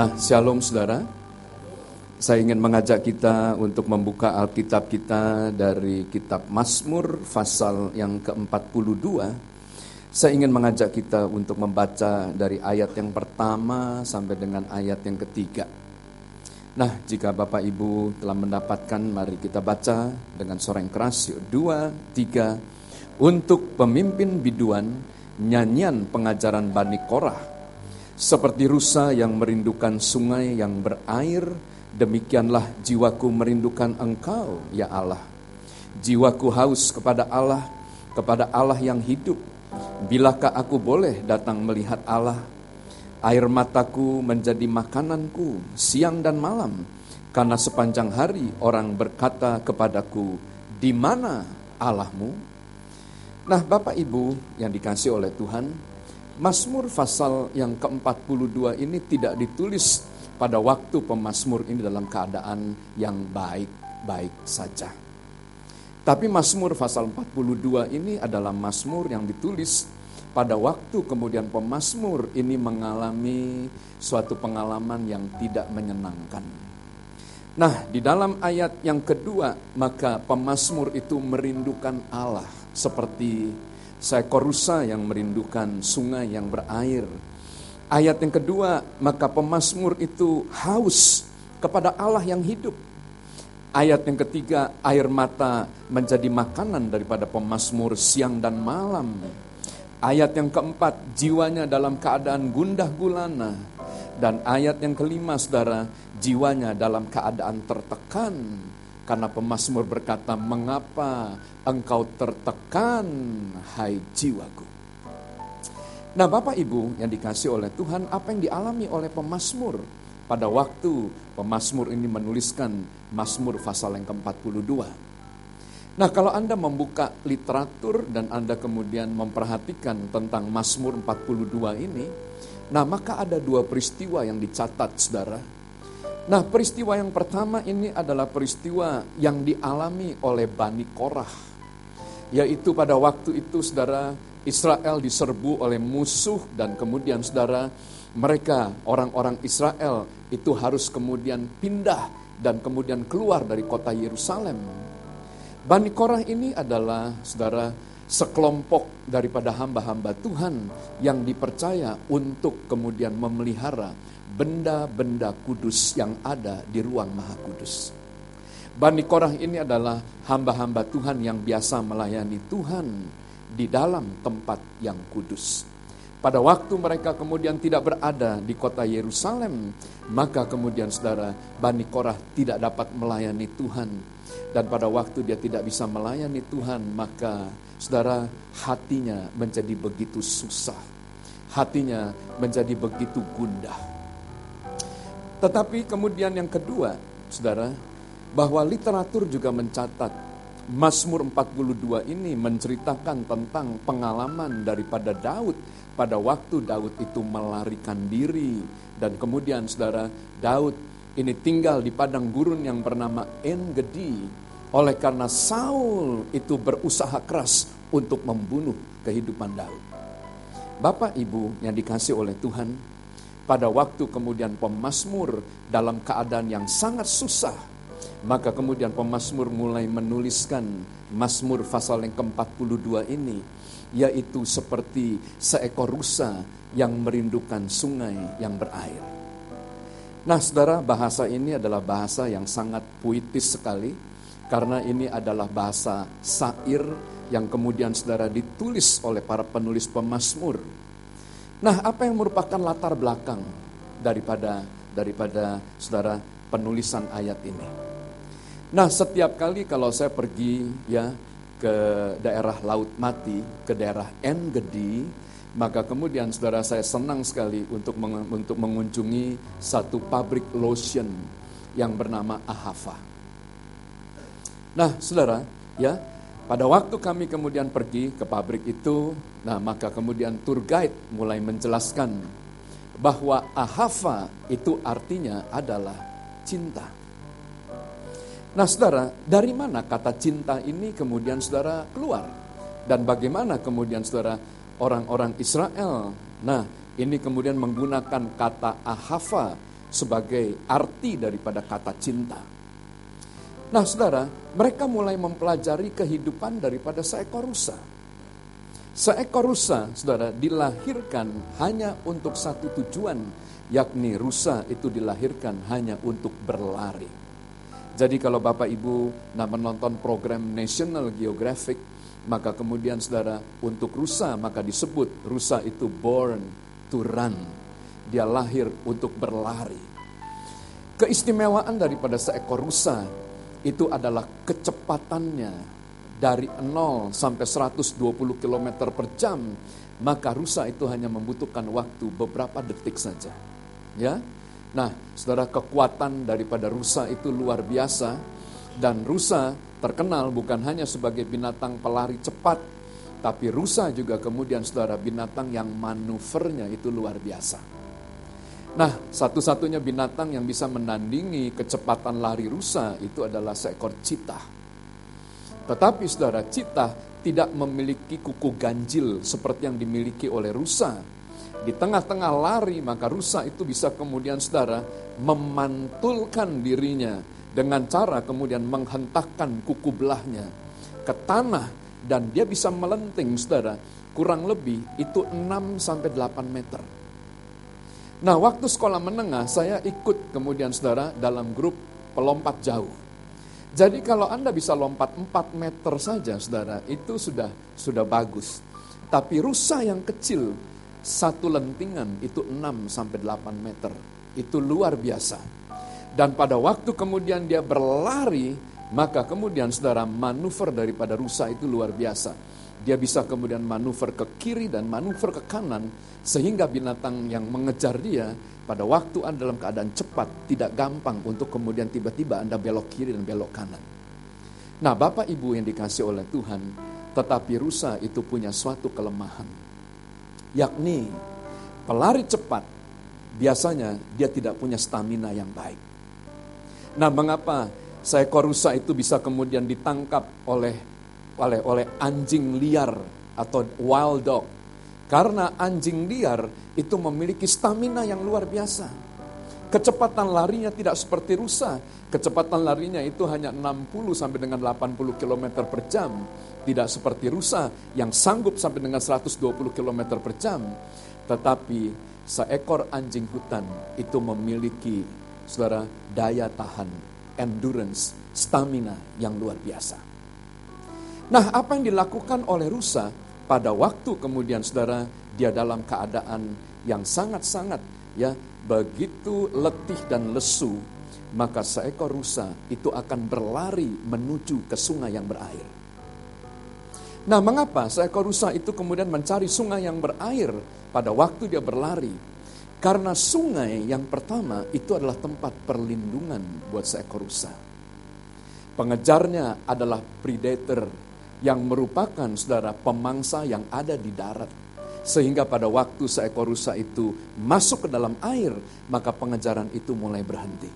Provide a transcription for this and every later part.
Nah, shalom saudara. Saya ingin mengajak kita untuk membuka Alkitab kita dari kitab Mazmur pasal yang ke-42. Saya ingin mengajak kita untuk membaca dari ayat yang pertama sampai dengan ayat yang ketiga. Nah, jika Bapak Ibu telah mendapatkan, mari kita baca dengan suara yang keras. 2, 3. Untuk pemimpin biduan, nyanyian pengajaran Bani Korah. Seperti rusa yang merindukan sungai yang berair, demikianlah jiwaku merindukan Engkau, ya Allah. Jiwaku haus kepada Allah yang hidup. Bilakah aku boleh datang melihat Allah? Air mataku menjadi makananku siang dan malam, karena sepanjang hari orang berkata kepadaku, di mana Allahmu? Nah, Bapak Ibu yang dikasihi oleh Tuhan, Mazmur pasal yang ke-42 ini tidak ditulis pada waktu pemazmur ini dalam keadaan yang baik-baik saja. Tapi Mazmur pasal 42 ini adalah mazmur yang ditulis pada waktu kemudian pemazmur ini mengalami suatu pengalaman yang tidak menyenangkan. Nah, di dalam ayat yang kedua, maka pemazmur itu merindukan Allah seperti seekor rusa yang merindukan sungai yang berair. Ayat yang kedua, maka pemazmur itu haus kepada Allah yang hidup. Ayat yang ketiga, air mata menjadi makanan daripada pemazmur siang dan malam. Ayat yang keempat, jiwanya dalam keadaan gundah gulana. Dan ayat yang kelima, saudara, jiwanya dalam keadaan tertekan. Karena pemazmur berkata, mengapa engkau tertekan, hai jiwaku? Nah, Bapak Ibu yang dikasihi oleh Tuhan, apa yang dialami oleh pemazmur pada waktu pemazmur ini menuliskan Mazmur pasal yang ke-42. Nah, kalau Anda membuka literatur dan Anda kemudian memperhatikan tentang Mazmur 42 ini, nah maka ada dua peristiwa yang dicatat, saudara. Nah, peristiwa yang pertama ini adalah peristiwa yang dialami oleh Bani Korah. Yaitu pada waktu itu, saudara, Israel diserbu oleh musuh dan kemudian, saudara, mereka, orang-orang Israel itu harus kemudian pindah dan kemudian keluar dari kota Yerusalem. Bani Korah ini adalah, saudara, sekelompok daripada hamba-hamba Tuhan yang dipercaya untuk kemudian memelihara benda-benda kudus yang ada di ruang Maha Kudus. Bani Korah ini adalah hamba-hamba Tuhan yang biasa melayani Tuhan di dalam tempat yang kudus. Pada waktu mereka kemudian tidak berada di kota Yerusalem, maka kemudian, saudara, Bani Korah tidak dapat melayani Tuhan. Dan pada waktu dia tidak bisa melayani Tuhan, maka, saudara, hatinya menjadi begitu susah. Hatinya menjadi begitu gundah. Tetapi kemudian yang kedua, saudara, bahwa literatur juga mencatat Mazmur 42 ini menceritakan tentang pengalaman daripada Daud pada waktu Daud itu melarikan diri. Dan kemudian, saudara, Daud ini tinggal di padang gurun yang bernama En-Gedi. Oleh karena Saul itu berusaha keras untuk membunuh kehidupan Daud. Bapak Ibu yang dikasihi oleh Tuhan, pada waktu kemudian pemazmur dalam keadaan yang sangat susah, maka kemudian pemazmur mulai menuliskan Mazmur pasal yang ke-42 ini, yaitu seperti seekor rusa yang merindukan sungai yang berair. Nah, saudara, bahasa ini adalah bahasa yang sangat puitis sekali, karena ini adalah bahasa syair yang kemudian, saudara, ditulis oleh para penulis pemazmur. Nah, apa yang merupakan latar belakang daripada saudara penulisan ayat ini? Nah, setiap kali kalau saya pergi ya ke daerah Laut Mati, ke daerah En-Gedi, maka kemudian, saudara, saya senang sekali untuk mengunjungi satu pabrik lotion yang bernama Ahava. Nah, saudara, ya, pada waktu kami kemudian pergi ke pabrik itu, nah maka kemudian tour guide mulai menjelaskan bahwa Ahava itu artinya adalah cinta. Nah, saudara, dari mana kata cinta ini kemudian, saudara, keluar? Dan bagaimana kemudian, saudara, orang-orang Israel, nah ini kemudian menggunakan kata Ahava sebagai arti daripada kata cinta. Nah saudara, mereka mulai mempelajari kehidupan daripada seekor rusa. Seekor rusa, saudara, dilahirkan hanya untuk satu tujuan, yakni rusa itu dilahirkan hanya untuk berlari. Jadi kalau Bapak Ibu menonton program National Geographic, maka kemudian saudara, untuk rusa maka disebut rusa itu born to run. Dia lahir untuk berlari. Keistimewaan daripada seekor rusa itu adalah kecepatannya dari 0 sampai 120 km per jam, maka rusa itu hanya membutuhkan waktu beberapa detik saja. Ya, nah, saudara, kekuatan daripada rusa itu luar biasa, dan rusa terkenal bukan hanya sebagai binatang pelari cepat, tapi rusa juga kemudian saudara binatang yang manuvernya itu luar biasa. Nah, satu-satunya binatang yang bisa menandingi kecepatan lari rusa itu adalah seekor cheetah. Tetapi saudara, cheetah tidak memiliki kuku ganjil seperti yang dimiliki oleh rusa. Di tengah-tengah lari, maka rusa itu bisa kemudian saudara memantulkan dirinya dengan cara kemudian menghentakkan kuku belahnya ke tanah, dan dia bisa melenting saudara kurang lebih itu 6-8 meter. Nah, waktu sekolah menengah saya ikut kemudian saudara dalam grup pelompat jauh. Jadi kalau Anda bisa lompat 4 meter saja saudara, itu sudah bagus. Tapi rusa yang kecil, satu lentingan itu 6-8 meter. Itu luar biasa. Dan pada waktu kemudian dia berlari, maka kemudian saudara manuver daripada rusa itu luar biasa. Dia bisa kemudian manuver ke kiri dan manuver ke kanan, sehingga binatang yang mengejar dia pada waktu Anda dalam keadaan cepat tidak gampang untuk kemudian tiba-tiba Anda belok kiri dan belok kanan. Nah, Bapak Ibu yang dikasih oleh Tuhan, tetapi rusa itu punya suatu kelemahan, yakni pelari cepat biasanya dia tidak punya stamina yang baik. Nah, mengapa seekor rusa itu bisa kemudian ditangkap oleh anjing liar atau wild dog? Karena anjing liar itu memiliki stamina yang luar biasa. Kecepatan larinya tidak seperti rusa. Kecepatan larinya itu hanya 60 sampai dengan 80 km per jam. Tidak seperti rusa yang sanggup sampai dengan 120 km per jam. Tetapi seekor anjing hutan itu memiliki saudara daya tahan, endurance, stamina yang luar biasa. Nah, apa yang dilakukan oleh rusa pada waktu kemudian saudara dia dalam keadaan yang sangat-sangat begitu letih dan lesu, maka seekor rusa itu akan berlari menuju ke sungai yang berair. Nah, mengapa seekor rusa itu kemudian mencari sungai yang berair pada waktu dia berlari? Karena sungai yang pertama itu adalah tempat perlindungan buat seekor rusa. Pengejarnya adalah predator yang merupakan saudara pemangsa yang ada di darat. Sehingga pada waktu seekor rusa itu masuk ke dalam air, maka pengejaran itu mulai berhenti.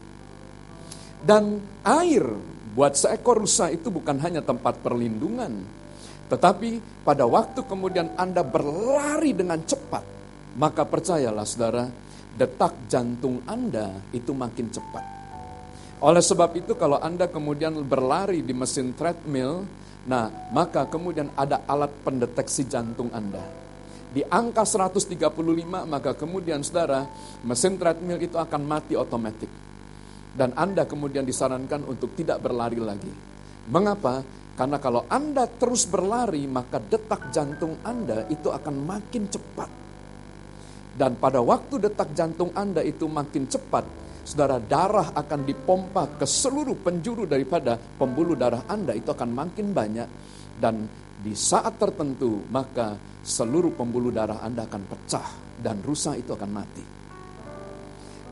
Dan air buat seekor rusa itu bukan hanya tempat perlindungan, tetapi pada waktu kemudian Anda berlari dengan cepat, maka percayalah saudara, detak jantung Anda itu makin cepat. Oleh sebab itu kalau Anda kemudian berlari di mesin treadmill, nah, maka kemudian ada alat pendeteksi jantung Anda. Di angka 135, maka kemudian saudara, mesin treadmill itu akan mati otomatis. Dan Anda kemudian disarankan untuk tidak berlari lagi. Mengapa? Karena kalau Anda terus berlari, maka detak jantung Anda itu akan makin cepat. Dan pada waktu detak jantung Anda itu makin cepat, saudara, darah akan dipompa ke seluruh penjuru daripada pembuluh darah Anda itu akan makin banyak. Dan di saat tertentu maka seluruh pembuluh darah Anda akan pecah dan rusa itu akan mati.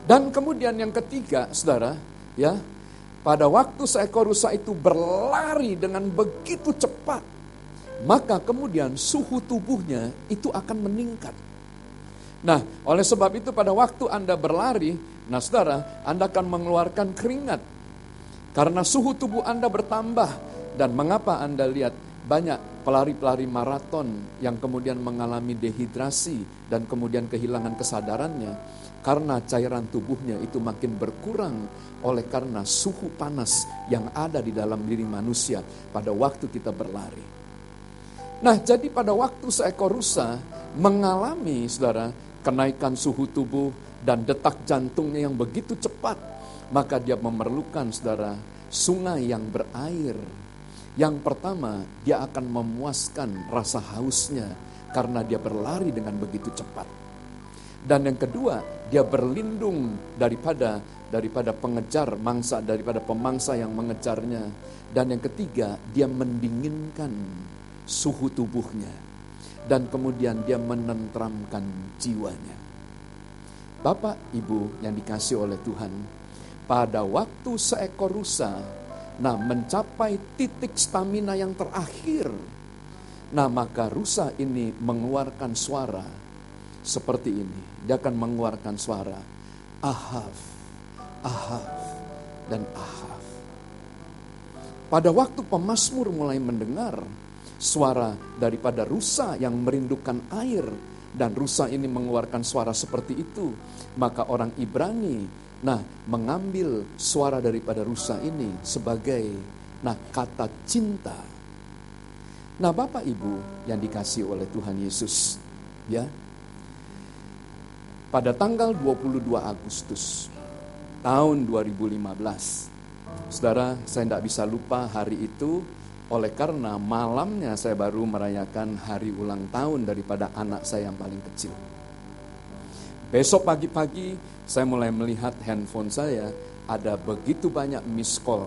Dan kemudian yang ketiga, saudara, pada waktu seekor rusa itu berlari dengan begitu cepat, maka kemudian suhu tubuhnya itu akan meningkat. Nah, oleh sebab itu pada waktu Anda berlari, nah saudara, Anda akan mengeluarkan keringat. Karena suhu tubuh Anda bertambah. Dan mengapa Anda lihat banyak pelari-pelari maraton yang kemudian mengalami dehidrasi dan kemudian kehilangan kesadarannya karena cairan tubuhnya itu makin berkurang oleh karena suhu panas yang ada di dalam diri manusia pada waktu kita berlari. Nah, jadi pada waktu seekor rusa mengalami, saudara, kenaikan suhu tubuh dan detak jantungnya yang begitu cepat, maka dia memerlukan, saudara, sungai yang berair. Yang pertama, dia akan memuaskan rasa hausnya karena dia berlari dengan begitu cepat. Dan yang kedua, dia berlindung daripada pengejar mangsa, daripada pemangsa yang mengejarnya. Dan yang ketiga, dia mendinginkan suhu tubuhnya. Dan kemudian dia menenteramkan jiwanya. Bapak, Ibu yang dikasihi oleh Tuhan, pada waktu seekor rusa mencapai titik stamina yang terakhir, maka rusa ini mengeluarkan suara seperti ini. Dia akan mengeluarkan suara ahaf, ahaf, dan ahaf. Pada waktu pemazmur mulai mendengar suara daripada rusa yang merindukan air, dan rusa ini mengeluarkan suara seperti itu, maka orang Ibrani mengambil suara daripada rusa ini sebagai kata cinta. Bapak Ibu yang dikasihi oleh Tuhan Yesus, ya. Pada tanggal 22 Agustus tahun 2015, saudara, saya tidak bisa lupa hari itu, oleh karena malamnya saya baru merayakan hari ulang tahun daripada anak saya yang paling kecil. Besok pagi-pagi saya mulai melihat handphone saya ada begitu banyak miss call.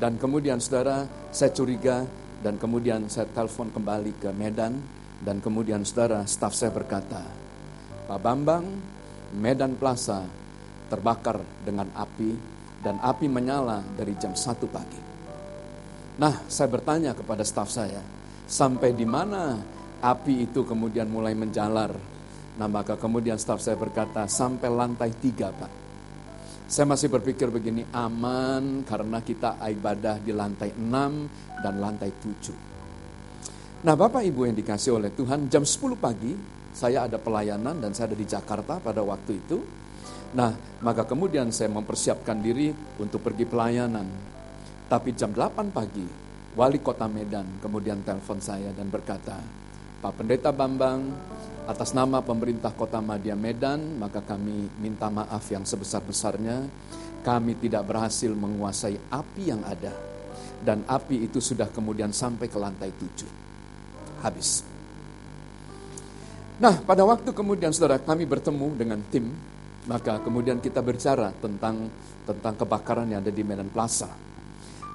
Dan kemudian, saudara, saya curiga dan kemudian saya telepon kembali ke Medan. Dan kemudian, saudara, staf saya berkata, Pak Bambang, Medan Plaza terbakar dengan api dan api menyala dari jam 1 pagi. Saya bertanya kepada staf saya, sampai di mana api itu kemudian mulai menjalar? Maka kemudian staf saya berkata, sampai lantai 3, Pak. Saya masih berpikir begini, aman karena kita ibadah di lantai 6 dan lantai 7. Bapak Ibu yang dikasihi oleh Tuhan, jam 10 pagi saya ada pelayanan dan saya ada di Jakarta pada waktu itu. Maka kemudian saya mempersiapkan diri untuk pergi pelayanan. Tapi jam 8 pagi, Wali Kota Medan kemudian telepon saya dan berkata, Pak Pendeta Bambang, atas nama pemerintah Kota Madya Medan, maka kami minta maaf yang sebesar-besarnya. Kami tidak berhasil menguasai api yang ada. Dan api itu sudah kemudian sampai ke lantai 7. Habis. Pada waktu kemudian, saudara, kami bertemu dengan tim. Maka kemudian kita bicara tentang kebakaran yang ada di Medan Plaza.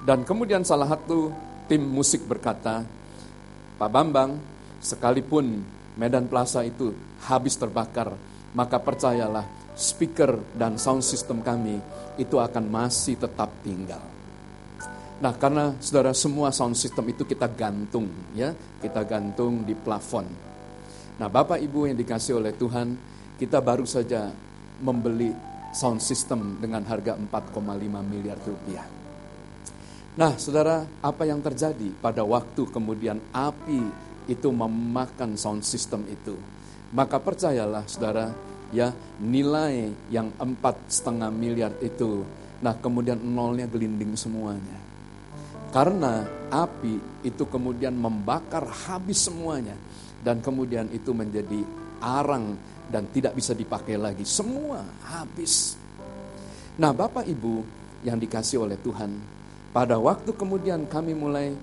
Dan kemudian salah satu tim musik berkata, Pak Bambang, sekalipun Medan Plaza itu habis terbakar, maka percayalah speaker dan sound system kami itu akan masih tetap tinggal. Karena saudara, semua sound system itu kita gantung, ya, kita gantung di plafon. Bapak Ibu yang dikasihi oleh Tuhan, kita baru saja membeli sound system dengan harga 4,5 miliar rupiah. Saudara, apa yang terjadi pada waktu kemudian api itu memakan sound system itu? Maka percayalah, saudara, ya, nilai yang 4,5 miliar itu, kemudian nolnya gelinding semuanya. Karena api itu kemudian membakar habis semuanya. Dan kemudian itu menjadi arang dan tidak bisa dipakai lagi. Semua habis. Bapak Ibu yang dikasihi oleh Tuhan, pada waktu kemudian kami mulai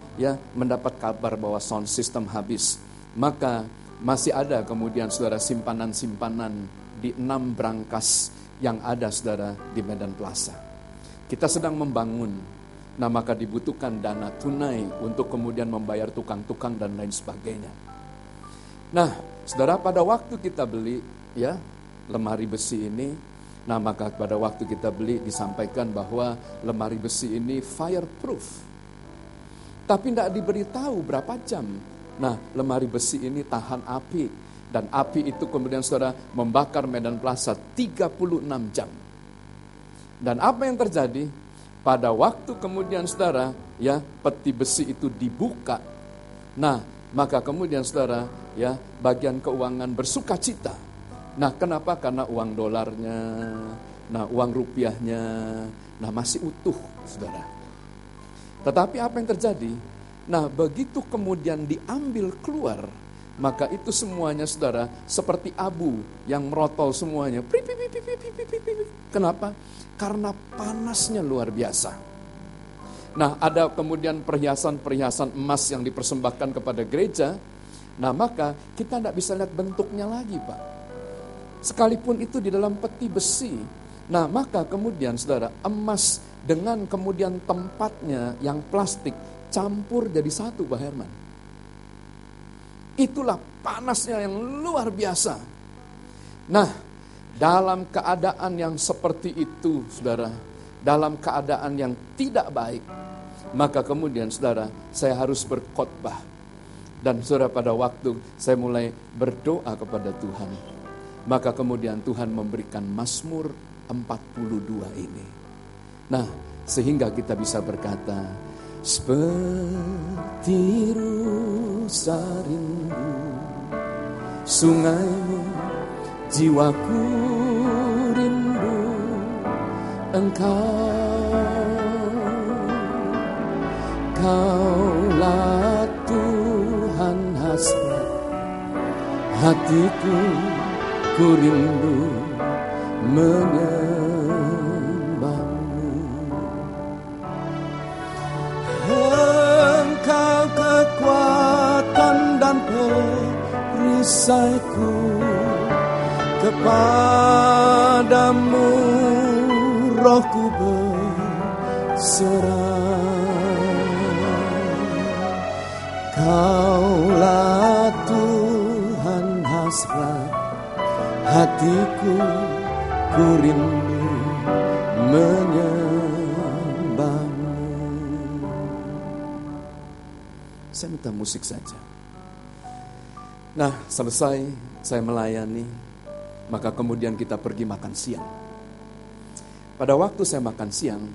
mendapat kabar bahwa sound system habis, maka masih ada kemudian, saudara, simpanan-simpanan di 6 brankas yang ada, saudara, di Medan Plaza. Kita sedang membangun, maka dibutuhkan dana tunai untuk kemudian membayar tukang-tukang dan lain sebagainya. Saudara, pada waktu kita beli lemari besi ini, maka pada waktu kita beli disampaikan bahwa lemari besi ini fireproof. Tapi tidak diberitahu berapa jam. Lemari besi ini tahan api. Dan api itu kemudian, saudara, membakar Medan Plaza 36 jam. Dan apa yang terjadi? Pada waktu kemudian, saudara, peti besi itu dibuka, Nah, maka kemudian saudara, ya, bagian keuangan bersukacita. Nah, kenapa? Karena uang dolarnya, nah uang rupiahnya, nah masih utuh, saudara. Tetapi apa yang terjadi? Nah, begitu kemudian diambil keluar, maka itu semuanya, saudara, seperti abu yang merotol semuanya. Kenapa? Karena panasnya luar biasa. Nah, ada kemudian perhiasan-perhiasan emas yang dipersembahkan kepada gereja. Nah, maka kita tidak bisa lihat bentuknya lagi, Pak. Sekalipun itu di dalam peti besi. Nah, maka kemudian, saudara, emas dengan kemudian tempatnya yang plastik campur jadi satu, Pak Herman. Itulah panasnya yang luar biasa. Nah, dalam keadaan yang seperti itu, saudara, dalam keadaan yang tidak baik, maka kemudian, saudara, saya harus berkhotbah. Dan saudara, pada waktu saya mulai berdoa kepada Tuhan, maka kemudian Tuhan memberikan Mazmur 42 ini. Nah, sehingga kita bisa berkata, seperti rusa rindu sungaimu, jiwaku rindu Engkau. Kaulah Tuhan hasrat hatiku, ku rindu menyembahmu. Engkau kekuatan dan perisaiku, kepadamu rohku berserah. Kaulah Tuhan hasrat hatiku, ku rindu menyembahmu. Saya minta musik saja. Nah, selesai saya melayani, maka kemudian kita pergi makan siang. Pada waktu saya makan siang,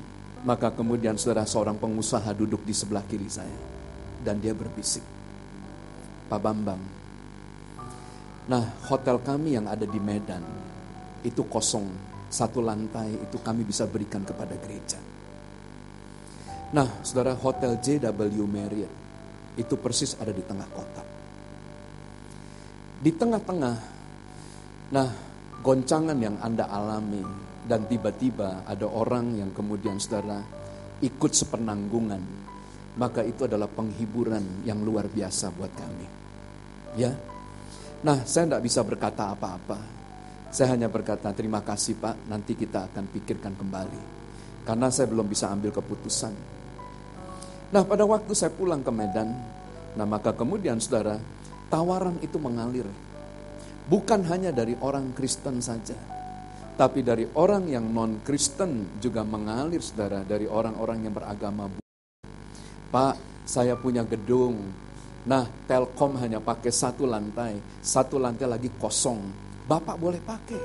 maka kemudian saudara, seorang pengusaha duduk di sebelah kiri saya. Dan dia berbisik, Pak Bambang, nah hotel kami yang ada di Medan, itu kosong, 1 lantai itu kami bisa berikan kepada gereja. Nah saudara, hotel JW Marriott, itu persis ada di tengah kota. Di tengah-tengah, nah goncangan yang Anda alami, dan tiba-tiba ada orang yang kemudian saudara ikut sepenanggungan, maka itu adalah penghiburan yang luar biasa buat kami. Ya. Nah, saya tidak bisa berkata apa-apa. Saya hanya berkata, terima kasih Pak, nanti kita akan pikirkan kembali. Karena saya belum bisa ambil keputusan. Nah, pada waktu saya pulang ke Medan, nah maka kemudian saudara, tawaran itu mengalir. Bukan hanya dari orang Kristen saja, tapi dari orang yang non-Kristen juga mengalir, saudara, dari orang-orang yang beragama. Pak, saya punya gedung. Nah, Telkom hanya pakai 1 lantai. 1 lantai lagi kosong. Bapak boleh pakai.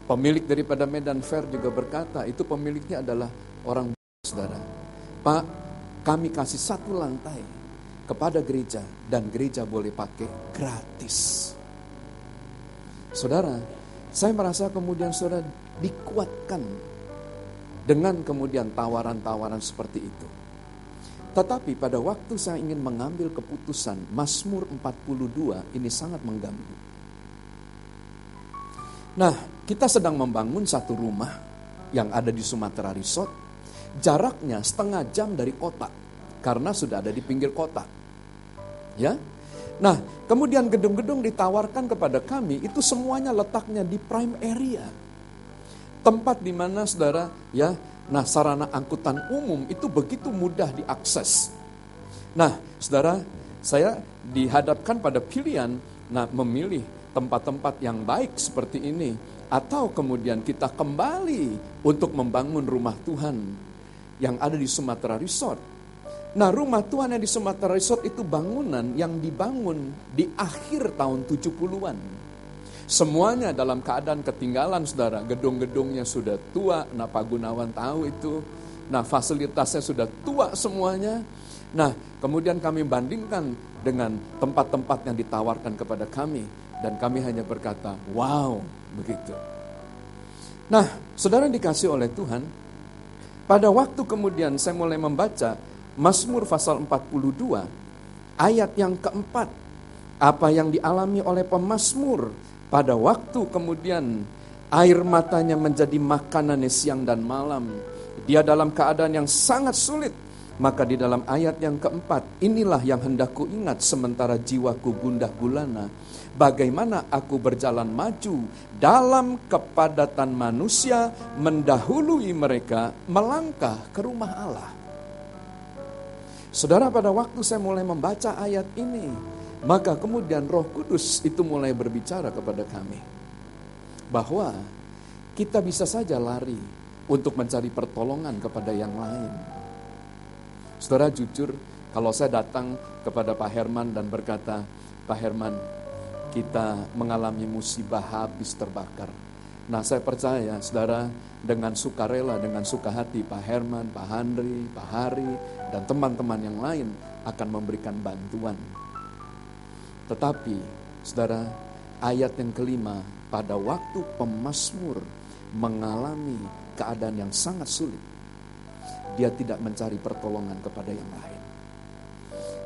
Pemilik daripada Medan Fair juga berkata, itu pemiliknya adalah orang saudara. Pak, kami kasih 1 lantai kepada gereja dan gereja boleh pakai gratis. Saudara, saya merasa kemudian saudara dikuatkan dengan kemudian tawaran-tawaran seperti itu. Tetapi pada waktu saya ingin mengambil keputusan, Mazmur 42 ini sangat mengganggu. Nah, kita sedang membangun 1 rumah yang ada di Sumatera Resort. Jaraknya 1/2 jam dari kota, karena sudah ada di pinggir kota. Ya, nah kemudian gedung-gedung ditawarkan kepada kami, itu semuanya letaknya di prime area. Tempat di mana saudara, ya, nah sarana angkutan umum itu begitu mudah diakses. Nah saudara, saya dihadapkan pada pilihan, nah memilih tempat-tempat yang baik seperti ini, atau kemudian kita kembali untuk membangun rumah Tuhan yang ada di Sumatera Resort. Nah rumah Tuhan yang di Sumatera Resort itu bangunan yang dibangun di akhir tahun 70-an. Semuanya dalam keadaan ketinggalan saudara, gedung-gedungnya sudah tua. Nah Pak Gunawan tahu itu, Nah, fasilitasnya sudah tua semuanya. Nah, kemudian kami bandingkan dengan tempat-tempat yang ditawarkan kepada kami. Dan kami hanya berkata, wow, begitu. Nah, saudara dikasih oleh Tuhan, pada waktu kemudian saya mulai membaca Mazmur pasal 42, ayat yang keempat. Apa yang dialami oleh pemazmur pada waktu kemudian air matanya menjadi makanannya siang dan malam. Dia dalam keadaan yang sangat sulit. Maka di dalam ayat yang keempat, inilah yang hendak ku ingat sementara jiwaku gundah gulana. Bagaimana aku berjalan maju dalam kepadatan manusia, mendahului mereka melangkah ke rumah Allah. Saudara, pada waktu saya mulai membaca ayat ini, maka kemudian Roh Kudus itu mulai berbicara kepada kami. Bahwa kita bisa saja lari untuk mencari pertolongan kepada yang lain. Saudara, jujur, kalau saya datang kepada Pak Herman dan berkata, Pak Herman, kita mengalami musibah habis terbakar. Nah, saya percaya, saudara, dengan sukarela, dengan suka hati, Pak Herman, Pak Handri, Pak Hari, dan teman-teman yang lain akan memberikan bantuan. Tetapi, saudara, ayat yang kelima, pada waktu pemazmur mengalami keadaan yang sangat sulit, dia tidak mencari pertolongan kepada yang lain.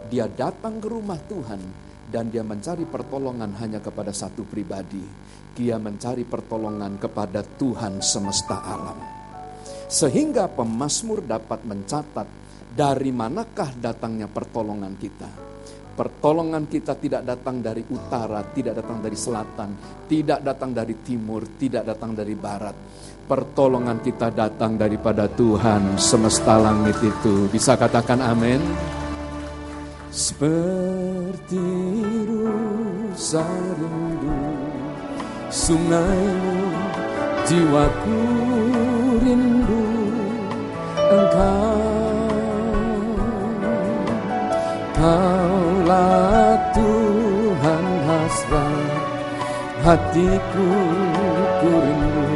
Dia datang ke rumah Tuhan dan dia mencari pertolongan hanya kepada satu pribadi. Dia mencari pertolongan kepada Tuhan semesta alam. Sehingga pemazmur dapat mencatat dari manakah datangnya pertolongan kita. Pertolongan kita tidak datang dari utara, tidak datang dari selatan, tidak datang dari timur, tidak datang dari barat. Pertolongan kita datang daripada Tuhan semesta langit itu. Bisa katakan amin? Seperti rusa rindu sungaimu, jiwaku rindu Engkau. Kaulah Tuhan hasrat hatiku, ku rindu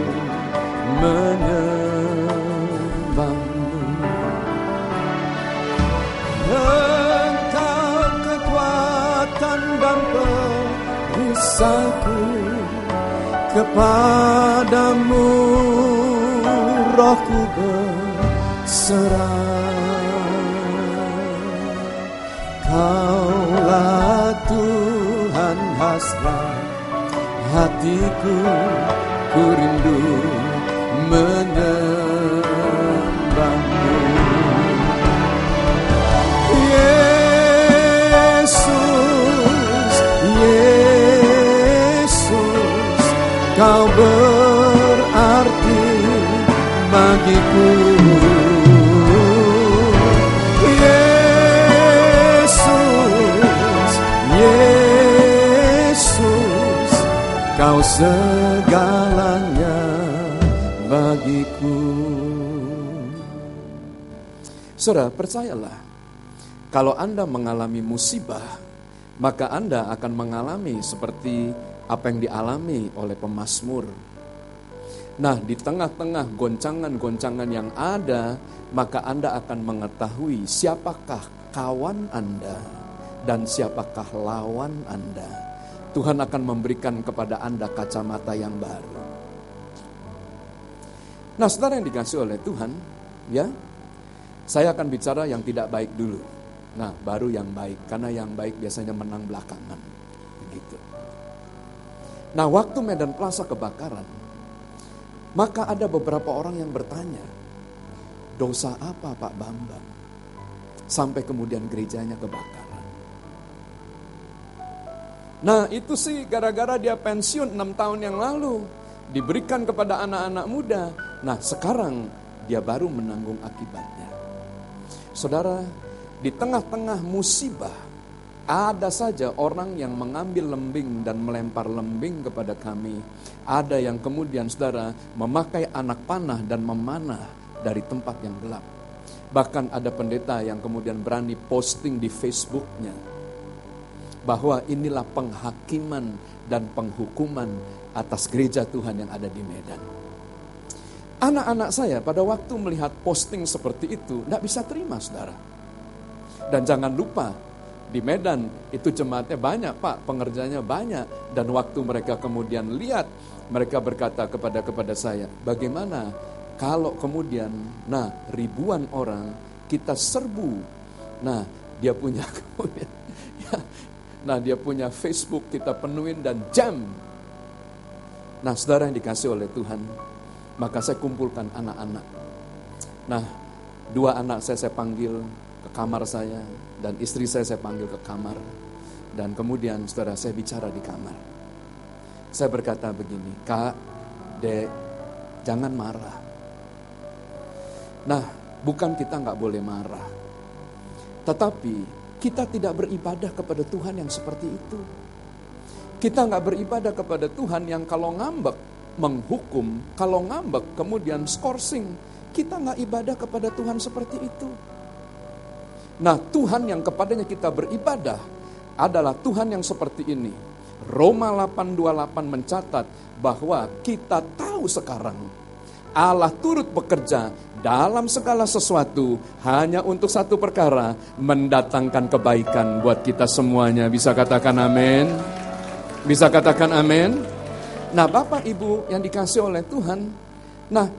menyembahmu. Engkau kekuatan dan perisaiku, kepadamu rohku berserah. Kaulah Tuhan hasrat hatiku, ku rindu menyembahmu. Yesus, Yesus, Kau berarti bagiku. Yesus, Yesus, Kau segalanya bagiku. Saudara, percayalah, kalau Anda mengalami musibah, maka Anda akan mengalami seperti apa yang dialami oleh pemazmur. Nah, di tengah-tengah goncangan-goncangan yang ada, maka Anda akan mengetahui siapakah kawan Anda dan siapakah lawan Anda. Tuhan akan memberikan kepada Anda kacamata yang baru. Nah, saudara yang dikasih oleh Tuhan, ya, saya akan bicara yang tidak baik dulu. Nah, baru yang baik, karena yang baik biasanya menang belakangan. Begitu. Nah, waktu Medan Plaza kebakaran, maka ada beberapa orang yang bertanya, dosa apa Pak Bambang sampai kemudian gerejanya kebakaran? Nah, itu sih gara-gara dia pensiun 6 tahun yang lalu, diberikan kepada anak-anak muda. Nah, sekarang dia baru menanggung akibatnya. Saudara, di tengah-tengah musibah, ada saja orang yang mengambil lembing dan melempar lembing kepada kami. Ada yang kemudian, saudara, memakai anak panah dan memanah dari tempat yang gelap. Bahkan ada pendeta yang kemudian berani posting di Facebooknya bahwa inilah penghakiman dan penghukuman atas gereja Tuhan yang ada di Medan. Anak-anak saya pada waktu melihat posting seperti itu, tidak bisa terima, saudara. Dan jangan lupa, di Medan itu jemaatnya banyak, Pak, pengerjanya banyak. Dan waktu mereka kemudian lihat, mereka berkata kepada saya, bagaimana kalau kemudian, ribuan orang kita serbu. Dia punya kemudian, dia punya Facebook kita penuhin dan jam. Saudara yang dikasih oleh Tuhan, maka saya kumpulkan anak-anak. 2 anak saya panggil ke kamar saya, dan istri saya panggil ke kamar. Dan kemudian saudara, saya bicara di kamar. Saya berkata begini, Kak, Dek, jangan marah. Bukan kita gak boleh marah, tetapi kita tidak beribadah kepada Tuhan yang seperti itu. Kita gak beribadah kepada Tuhan yang kalau ngambek menghukum, kalau ngambek kemudian skorsing. Kita gak ibadah kepada Tuhan seperti itu. Tuhan yang kepadanya kita beribadah adalah Tuhan yang seperti ini. Roma 8:28 mencatat bahwa kita tahu sekarang Allah turut bekerja dalam segala sesuatu hanya untuk satu perkara, mendatangkan kebaikan buat kita semuanya. Bisa katakan amin? Bisa katakan amin? Bapak Ibu yang dikasih oleh Tuhan,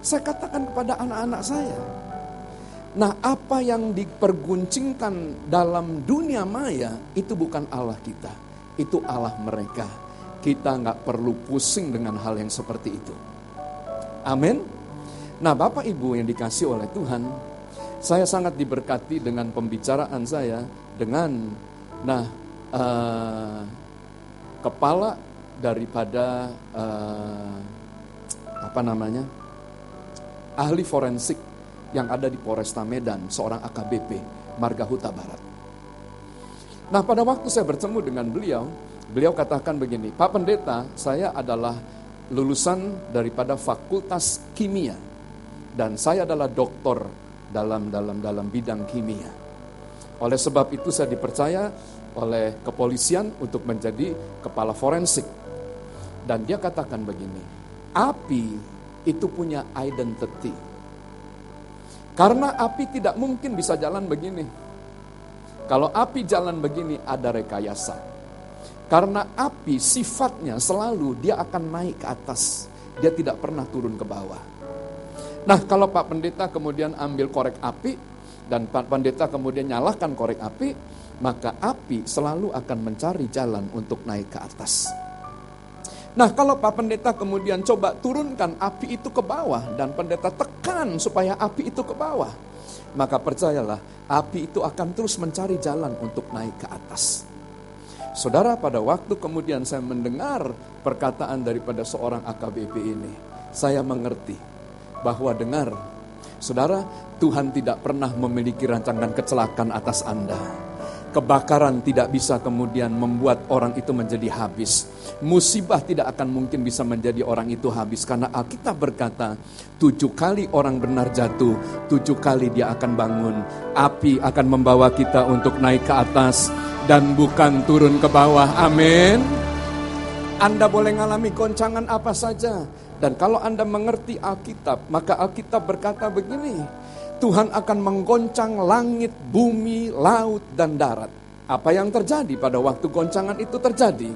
saya katakan kepada anak-anak saya, apa yang diperguncingkan dalam dunia maya itu bukan Allah kita, itu Allah mereka. Kita gak perlu pusing dengan hal yang seperti itu. Amin. Bapak Ibu yang dikasih oleh Tuhan, saya sangat diberkati dengan pembicaraan saya dengan kepala daripada ahli forensik yang ada di Polresta Medan, seorang AKBP Marga Huta Barat. Pada waktu saya bertemu dengan beliau katakan begini, Pak Pendeta, saya adalah lulusan daripada Fakultas Kimia dan saya adalah doktor dalam bidang kimia. Oleh sebab itu saya dipercaya oleh kepolisian untuk menjadi kepala forensik. Dan dia katakan begini, api itu punya identity. Karena api tidak mungkin bisa jalan begini. Kalau api jalan begini ada rekayasa. Karena api sifatnya selalu dia akan naik ke atas. Dia tidak pernah turun ke bawah. Kalau Pak Pendeta kemudian ambil korek api, dan Pak Pendeta kemudian nyalakan korek api, maka api selalu akan mencari jalan untuk naik ke atas. Kalau Pak Pendeta kemudian coba turunkan api itu ke bawah dan Pendeta tekan supaya api itu ke bawah, maka percayalah api itu akan terus mencari jalan untuk naik ke atas. Saudara, pada waktu kemudian saya mendengar perkataan daripada seorang AKBP ini, saya mengerti bahwa dengar, saudara, Tuhan tidak pernah memiliki rancangan kecelakaan atas Anda. Kebakaran tidak bisa kemudian membuat orang itu menjadi habis. Musibah tidak akan mungkin bisa menjadi orang itu habis. Karena Alkitab berkata, 7 kali orang benar jatuh, 7 kali dia akan bangun. Api akan membawa kita untuk naik ke atas dan bukan turun ke bawah. Amin. Anda boleh mengalami goncangan apa saja. Dan kalau Anda mengerti Alkitab, maka Alkitab berkata begini, Tuhan akan menggoncang langit, bumi, laut, dan darat. Apa yang terjadi pada waktu goncangan itu terjadi?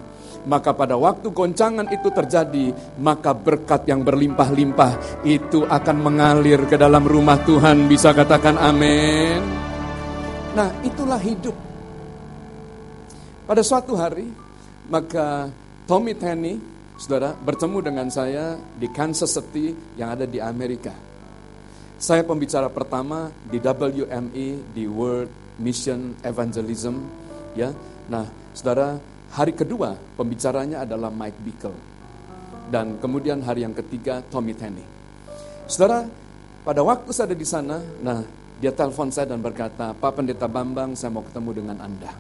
Maka pada waktu goncangan itu terjadi, maka berkat yang berlimpah-limpah itu akan mengalir ke dalam rumah Tuhan. Bisa katakan amin. Itulah hidup. Pada suatu hari, maka Tommy Tenney, saudara, bertemu dengan saya di Kansas City yang ada di Amerika. Saya pembicara pertama di WME, di World Mission Evangelism, ya. Saudara, hari kedua pembicaranya adalah Mike Bickle. Dan kemudian hari yang ketiga Tommy Tenney. Saudara, pada waktu saya ada di sana, dia telepon saya dan berkata, Pak Pendeta Bambang, saya mau ketemu dengan Anda.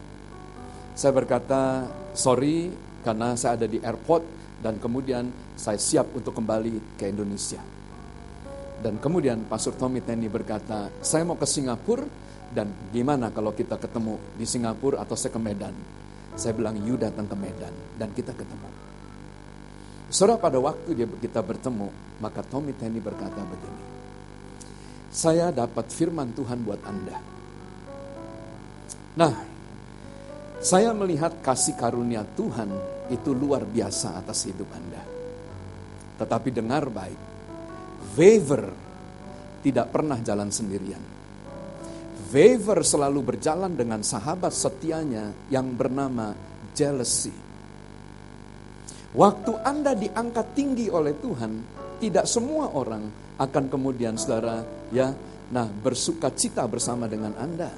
Saya berkata, sorry, karena saya ada di airport dan kemudian saya siap untuk kembali ke Indonesia. Dan kemudian Pastor Tommy Tenney berkata, saya mau ke Singapura dan gimana kalau kita ketemu di Singapura atau saya ke Medan. Saya bilang, you datang ke Medan dan kita ketemu. Saudara, pada waktu kita bertemu, maka Tommy Tenney berkata begini, saya dapat firman Tuhan buat Anda. Nah, saya melihat kasih karunia Tuhan itu luar biasa atas hidup Anda. Tetapi dengar baik, Weaver tidak pernah jalan sendirian. Weaver selalu berjalan dengan sahabat setianya yang bernama jealousy. Waktu Anda diangkat tinggi oleh Tuhan, tidak semua orang akan kemudian saudara bersuka cita bersama dengan Anda.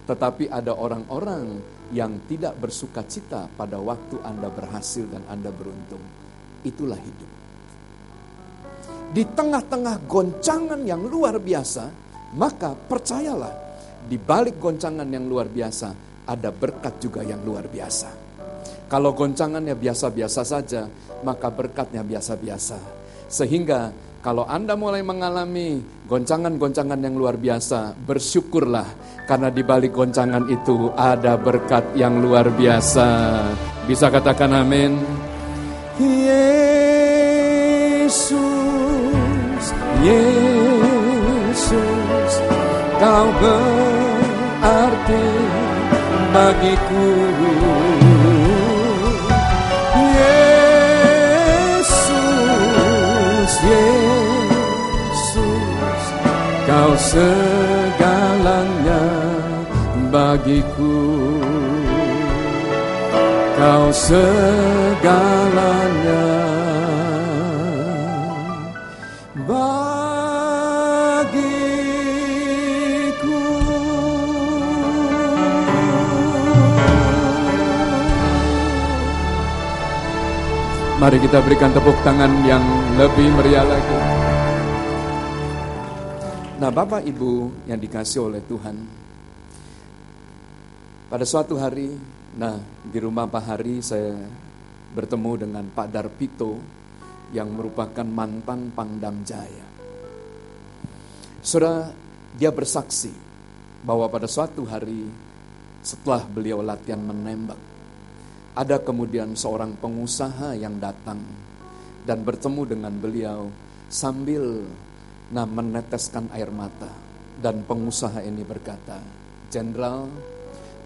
Tetapi ada orang-orang yang tidak bersuka cita pada waktu Anda berhasil dan Anda beruntung. Itulah hidup. Di tengah-tengah goncangan yang luar biasa, maka percayalah, di balik goncangan yang luar biasa, ada berkat juga yang luar biasa. Kalau goncangannya biasa-biasa saja, maka berkatnya biasa-biasa. Sehingga kalau Anda mulai mengalami goncangan-goncangan yang luar biasa, bersyukurlah, karena di balik goncangan itu ada berkat yang luar biasa. Bisa katakan amin? Yesus, Yesus, Kau berarti bagiku. Yesus, Yesus, Kau segalanya bagiku. Kau segalanya bagiku. Mari kita berikan tepuk tangan yang lebih meriah lagi. Nah, Bapak Ibu yang dikasihi oleh Tuhan, pada suatu hari, di rumah Pak Hari saya bertemu dengan Pak Darpito yang merupakan mantan Pangdam Jaya. Saudara, dia bersaksi bahwa pada suatu hari setelah beliau latihan menembak, ada kemudian seorang pengusaha yang datang dan bertemu dengan beliau sambil meneteskan air mata. Dan pengusaha ini berkata, "Jenderal,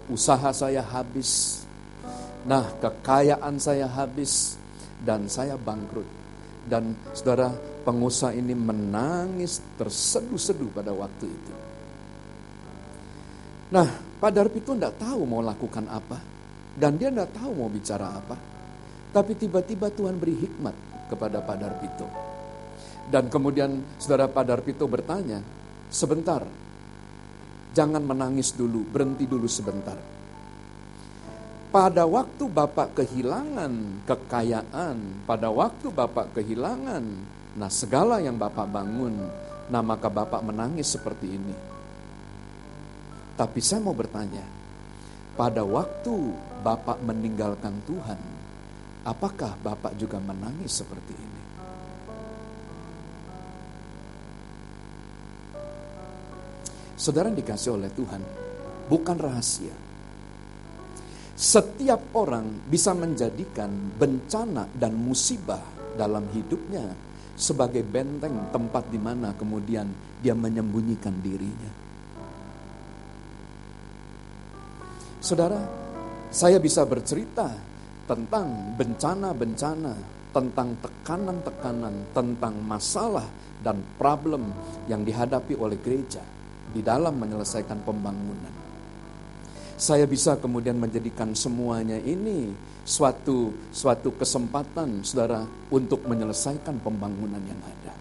usaha saya habis. Kekayaan saya habis dan saya bangkrut." Dan saudara, pengusaha ini menangis terseduh-seduh pada waktu itu. Pak Darpito tidak tahu mau lakukan apa. Dan dia tidak tahu mau bicara apa. Tapi tiba-tiba Tuhan beri hikmat kepada Pak Darpito. Dan kemudian saudara, Pak Darpito bertanya, "Sebentar, jangan menangis dulu, berhenti dulu sebentar. Pada waktu Bapak kehilangan kekayaan, pada waktu Bapak kehilangan segala yang Bapak bangun, maka Bapak menangis seperti ini. Tapi saya mau bertanya, pada waktu Bapak meninggalkan Tuhan, apakah Bapak juga menangis seperti ini?" Saudara yang dikasihi oleh Tuhan, bukan rahasia. Setiap orang bisa menjadikan bencana dan musibah dalam hidupnya sebagai benteng, tempat di mana kemudian dia menyembunyikan dirinya. Saudara, saya bisa bercerita tentang bencana-bencana, tentang tekanan-tekanan, tentang masalah dan problem yang dihadapi oleh gereja di dalam menyelesaikan pembangunan. Saya bisa kemudian menjadikan semuanya ini suatu kesempatan, saudara, untuk menyelesaikan pembangunan yang ada.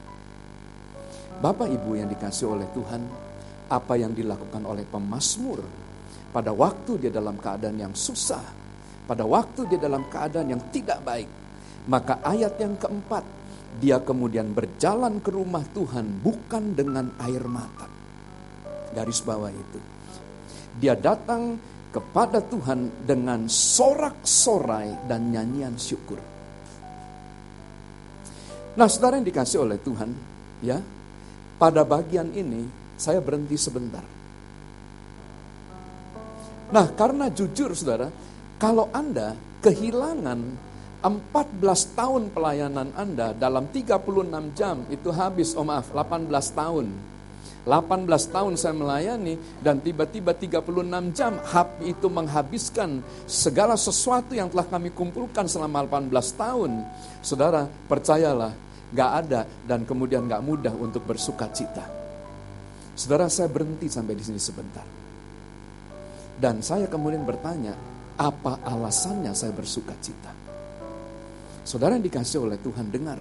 Bapak Ibu yang dikasihi oleh Tuhan, apa yang dilakukan oleh pemazmur pada waktu dia dalam keadaan yang susah, pada waktu dia dalam keadaan yang tidak baik, maka ayat yang keempat, dia kemudian berjalan ke rumah Tuhan bukan dengan air mata. Garis bawah itu, dia datang kepada Tuhan dengan sorak-sorai dan nyanyian syukur. Saudara yang dikasihi oleh Tuhan, ya, pada bagian ini saya berhenti sebentar. Karena jujur saudara, kalau Anda kehilangan 14 tahun pelayanan Anda dalam 36 jam itu habis, 18 tahun. 18 tahun saya melayani dan tiba-tiba 36 jam itu menghabiskan segala sesuatu yang telah kami kumpulkan selama 18 tahun. Saudara, percayalah, gak ada dan kemudian gak mudah untuk bersuka cita. Saudara, saya berhenti sampai di sini sebentar. Dan saya kemudian bertanya, apa alasannya saya bersuka cita? Saudara yang dikasih oleh Tuhan, dengar.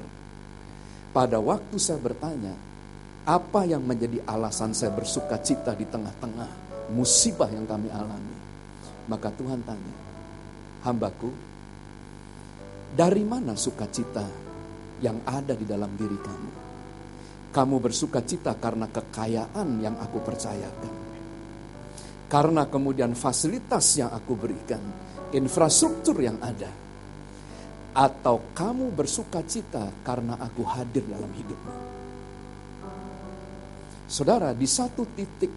Pada waktu saya bertanya, apa yang menjadi alasan saya bersuka cita di tengah-tengah musibah yang kami alami? Maka Tuhan tanya, hambaku, dari mana sukacita yang ada di dalam diri kamu? Kamu bersuka cita karena kekayaan yang aku percayakan. Karena kemudian fasilitas yang aku berikan, infrastruktur yang ada. Atau kamu bersuka cita karena aku hadir dalam hidupmu? Saudara, di satu titik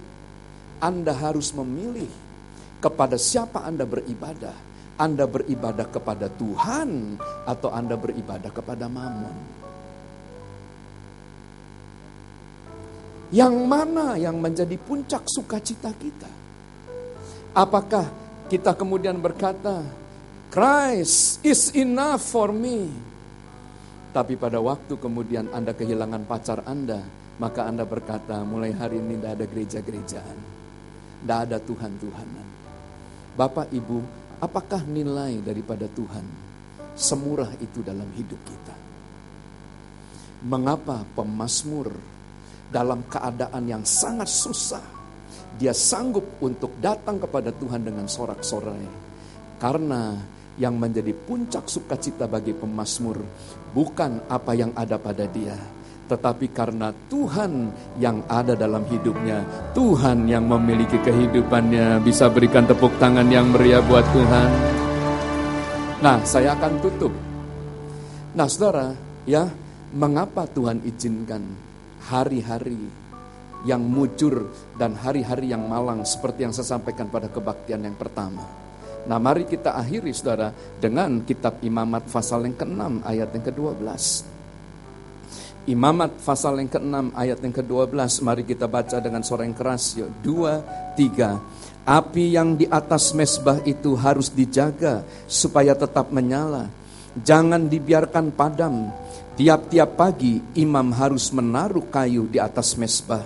Anda harus memilih kepada siapa Anda beribadah. Anda beribadah kepada Tuhan atau Anda beribadah kepada Mammon? Yang mana yang menjadi puncak sukacita kita? Apakah kita kemudian berkata, Christ is enough for me. Tapi pada waktu kemudian Anda kehilangan pacar Anda, maka Anda berkata, mulai hari ini tidak ada gereja-gerejaan, tidak ada Tuhan-Tuhanan. Bapak Ibu, apakah nilai daripada Tuhan semurah itu dalam hidup kita? Mengapa pemazmur dalam keadaan yang sangat susah, dia sanggup untuk datang kepada Tuhan dengan sorak-sorai? Karena yang menjadi puncak sukacita bagi pemazmur bukan apa yang ada pada dia, tetapi karena Tuhan yang ada dalam hidupnya, Tuhan yang memiliki kehidupannya. Bisa berikan tepuk tangan yang meriah buat Tuhan. Nah, saya akan tutup. Nah, saudara, ya, mengapa Tuhan izinkan hari-hari yang mujur dan hari-hari yang malang seperti yang saya sampaikan pada kebaktian yang pertama? Nah, mari kita akhiri, saudara, dengan kitab Imamat pasal yang ke-6 ayat yang ke-12. Imamat pasal yang ke-6 ayat yang ke-12, mari kita baca dengan suara yang keras. Yuk, 2, 3. Api yang di atas mezbah itu harus dijaga supaya tetap menyala. Jangan dibiarkan padam. Tiap-tiap pagi imam harus menaruh kayu di atas mezbah,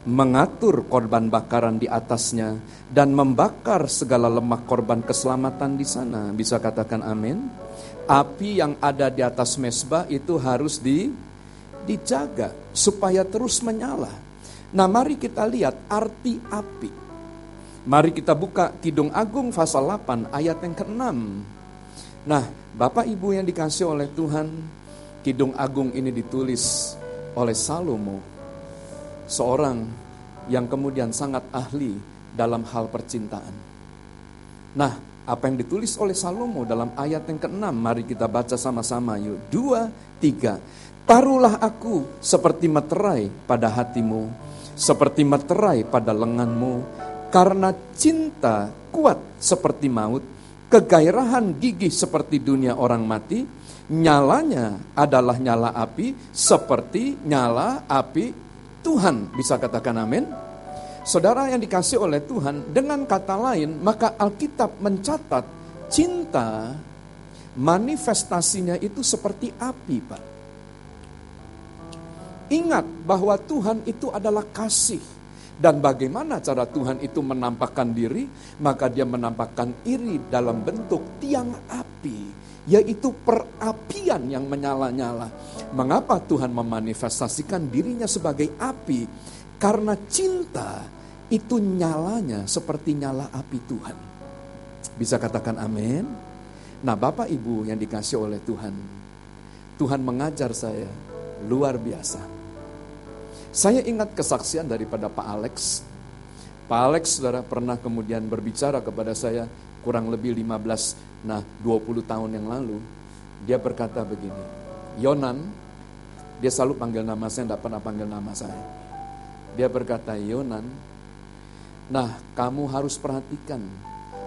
mengatur korban bakaran di atasnya, dan membakar segala lemak korban keselamatan di sana. Bisa katakan amin? Api yang ada di atas mezbah itu harus dijaga supaya terus menyala. Nah, mari kita lihat arti api. Mari kita buka Kidung Agung pasal 8 ayat yang ke-6. Nah, Bapak Ibu yang dikasih oleh Tuhan, Kidung Agung ini ditulis oleh Salomo, seorang yang kemudian sangat ahli dalam hal percintaan. Nah, apa yang ditulis oleh Salomo dalam ayat yang ke-6, mari kita baca sama-sama. Yuk, 2, 3. Taruhlah aku seperti meterai pada hatimu, seperti meterai pada lenganmu, karena cinta kuat seperti maut, kegairahan gigih seperti dunia orang mati, nyalanya adalah nyala api seperti nyala api Tuhan. Bisa katakan amin? Saudara yang dikasih oleh Tuhan, dengan kata lain, maka Alkitab mencatat cinta manifestasinya itu seperti api, Pak. Ingat bahwa Tuhan itu adalah kasih. Dan bagaimana cara Tuhan itu menampakkan diri? Maka dia menampakkan iri dalam bentuk tiang api, yaitu perapian yang menyala-nyala. Mengapa Tuhan memanifestasikan dirinya sebagai api? Karena cinta itu nyalanya seperti nyala api Tuhan. Bisa katakan amin? Nah, Bapak Ibu yang dikasih oleh Tuhan, Tuhan mengajar saya luar biasa. Saya ingat kesaksian daripada Pak Alex. Pak Alex, saudara, pernah kemudian berbicara kepada saya kurang lebih 20 tahun yang lalu. Dia berkata begini, Yonan, dia selalu panggil nama saya, tidak pernah panggil nama saya. Dia berkata, Yonan, nah kamu harus perhatikan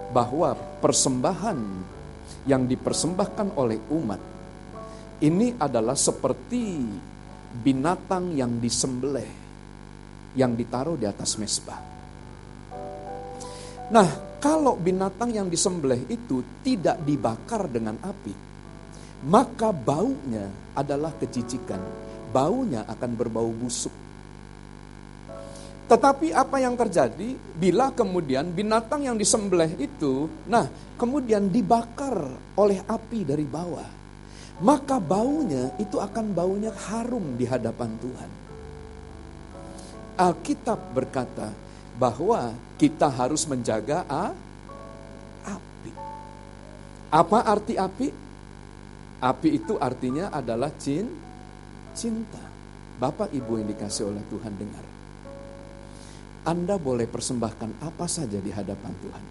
bahwa persembahan yang dipersembahkan oleh umat ini adalah seperti binatang yang disembelih, yang ditaruh di atas mezbah. Nah, kalau binatang yang disembelih itu tidak dibakar dengan api, maka baunya adalah kejijikan. Baunya akan berbau busuk. Tetapi apa yang terjadi bila kemudian binatang yang disembelih itu, nah kemudian dibakar oleh api dari bawah, maka baunya itu akan baunya harum di hadapan Tuhan. Alkitab berkata bahwa kita harus menjaga api. Apa arti api? Api itu artinya adalah cinta. Bapak Ibu yang dikasih oleh Tuhan, dengar. Anda boleh persembahkan apa saja di hadapan Tuhan.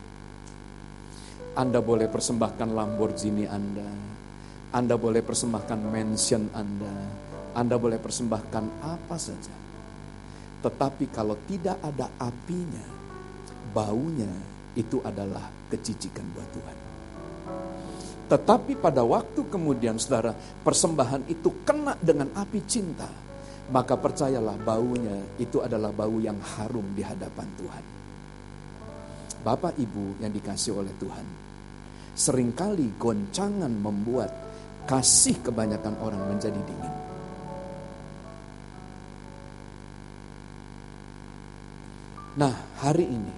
Anda boleh persembahkan Lamborghini Anda. Anda boleh persembahkan mansion Anda. Anda boleh persembahkan apa saja. Tetapi kalau tidak ada apinya, baunya itu adalah kejijikan buat Tuhan. Tetapi pada waktu kemudian saudara, persembahan itu kena dengan api cinta, maka percayalah baunya itu adalah bau yang harum di hadapan Tuhan. Bapak Ibu yang dikasih oleh Tuhan, seringkali goncangan membuat kasih kebanyakan orang menjadi dingin. Nah, hari ini,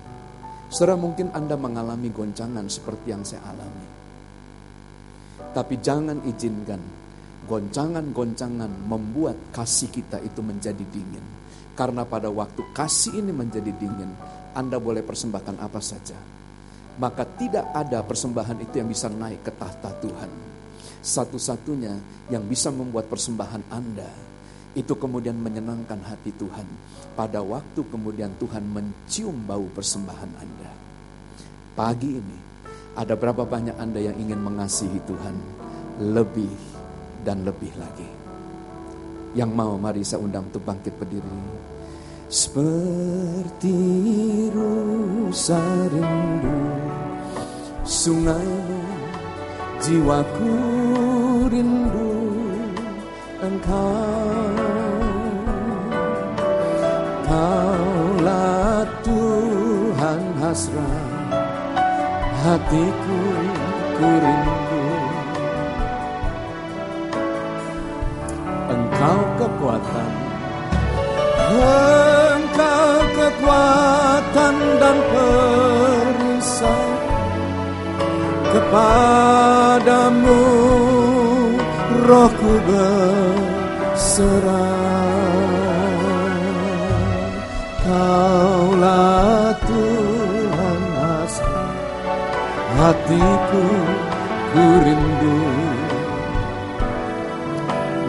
saudara mungkin Anda mengalami goncangan seperti yang saya alami. Tapi jangan izinkan goncangan-goncangan membuat kasih kita itu menjadi dingin. Karena pada waktu kasih ini menjadi dingin, Anda boleh persembahkan apa saja. Maka tidak ada persembahan itu yang bisa naik ke tahta Tuhan. Satu-satunya yang bisa membuat persembahan Anda itu kemudian menyenangkan hati Tuhan. Pada waktu kemudian Tuhan mencium bau persembahan Anda. Pagi ini, ada berapa banyak Anda yang ingin mengasihi Tuhan lebih dan lebih lagi? Yang mau, mari saya undang untuk bangkit berdiri. Seperti rusa rindu sungaimu, jiwaku rindu Engkau. Kaulah Tuhan hasrat hatiku, ku rindu. Engkau kekuatan, Engkau kekuatan dan perisai. Kepadamu rohku berserah. Kaulah Tuhan hasrat hatiku, ku rindu.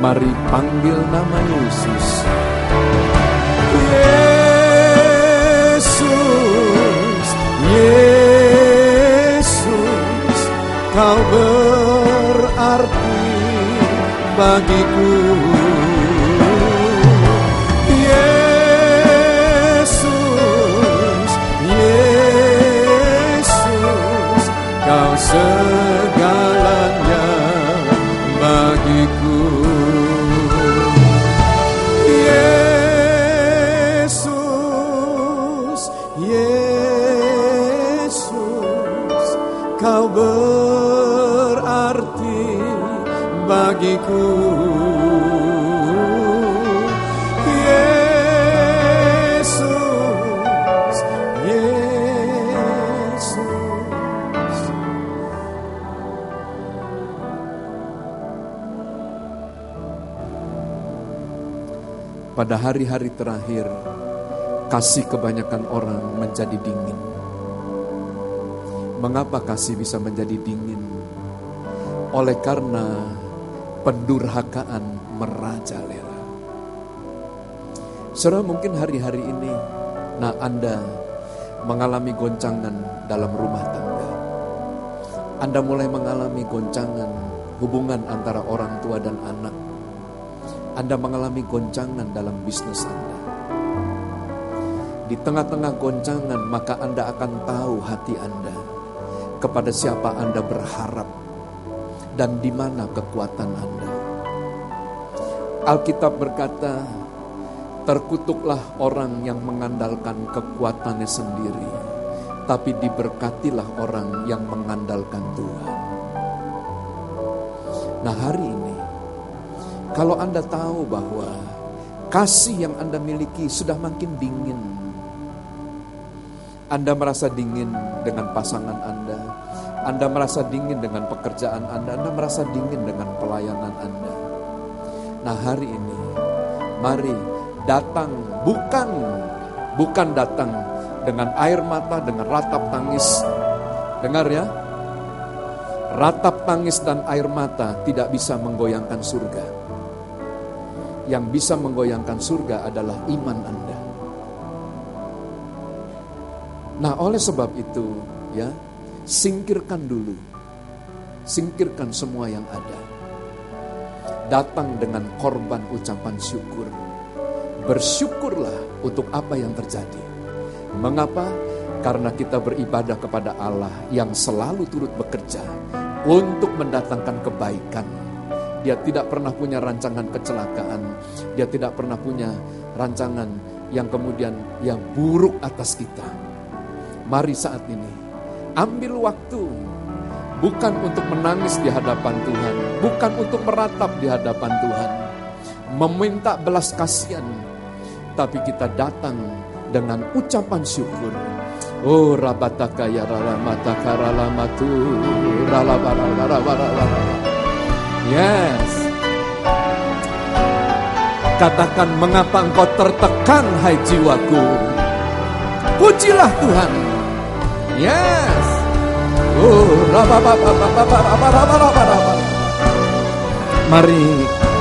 Mari panggil nama Yesus. Yesus, Yesus, Kau berarti bagiku. Yesus, Yesus, Kau segalanya bagiku. Yesus, Yesus, Kau berarti bagiku. Yesus, Yesus. Pada hari-hari terakhir, kasih kebanyakan orang menjadi dingin. Mengapa kasih bisa menjadi dingin? Oleh karena pendurhakaan merajalela. Saudara, mungkin hari-hari ini, nah Anda mengalami goncangan dalam rumah tangga. Anda mulai mengalami goncangan hubungan antara orang tua dan anak. Anda mengalami goncangan dalam bisnis Anda. Di tengah-tengah goncangan, maka Anda akan tahu hati Anda, kepada siapa Anda berharap dan di mana kekuatan Anda. Alkitab berkata, terkutuklah orang yang mengandalkan kekuatannya sendiri, tapi diberkatilah orang yang mengandalkan Tuhan. Nah, hari ini, kalau Anda tahu bahwa kasih yang Anda miliki sudah makin dingin, Anda merasa dingin dengan pasangan Anda merasa dingin dengan pekerjaan Anda merasa dingin dengan pelayanan Anda. Nah, hari ini, mari datang, bukan datang dengan air mata, dengan ratap tangis. Dengar ya, ratap tangis dan air mata tidak bisa menggoyangkan surga. Yang bisa menggoyangkan surga adalah iman Anda. Nah, oleh sebab itu, ya, singkirkan semua yang ada. Datang dengan korban ucapan syukur. Bersyukurlah untuk apa yang terjadi. Mengapa? Karena kita beribadah kepada Allah yang selalu turut bekerja untuk mendatangkan kebaikan. Dia tidak pernah punya rancangan kecelakaan. Dia tidak pernah punya rancangan yang kemudian yang buruk atas kita. Mari saat ini, ambil waktu. Bukan untuk menangis di hadapan Tuhan. Bukan untuk meratap di hadapan Tuhan. Meminta belas kasihan. Tapi kita datang dengan ucapan syukur. Oh, rabataka ya ralamataka ralamatu ralabarabarabarabara. Yes. Katakan, mengapa engkau tertekan hai jiwaku. Pujilah Tuhan. Yes. Mari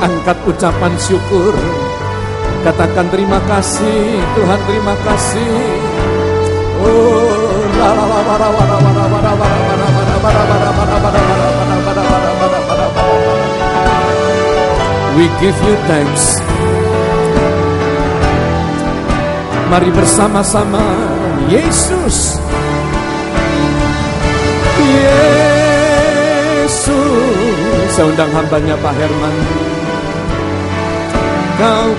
angkat ucapan syukur. Katakan terima kasih Tuhan, terima kasih. We give you thanks. Mari bersama-sama. Yesus, Yesus. Saya undang hambanya Pak Herman. Kau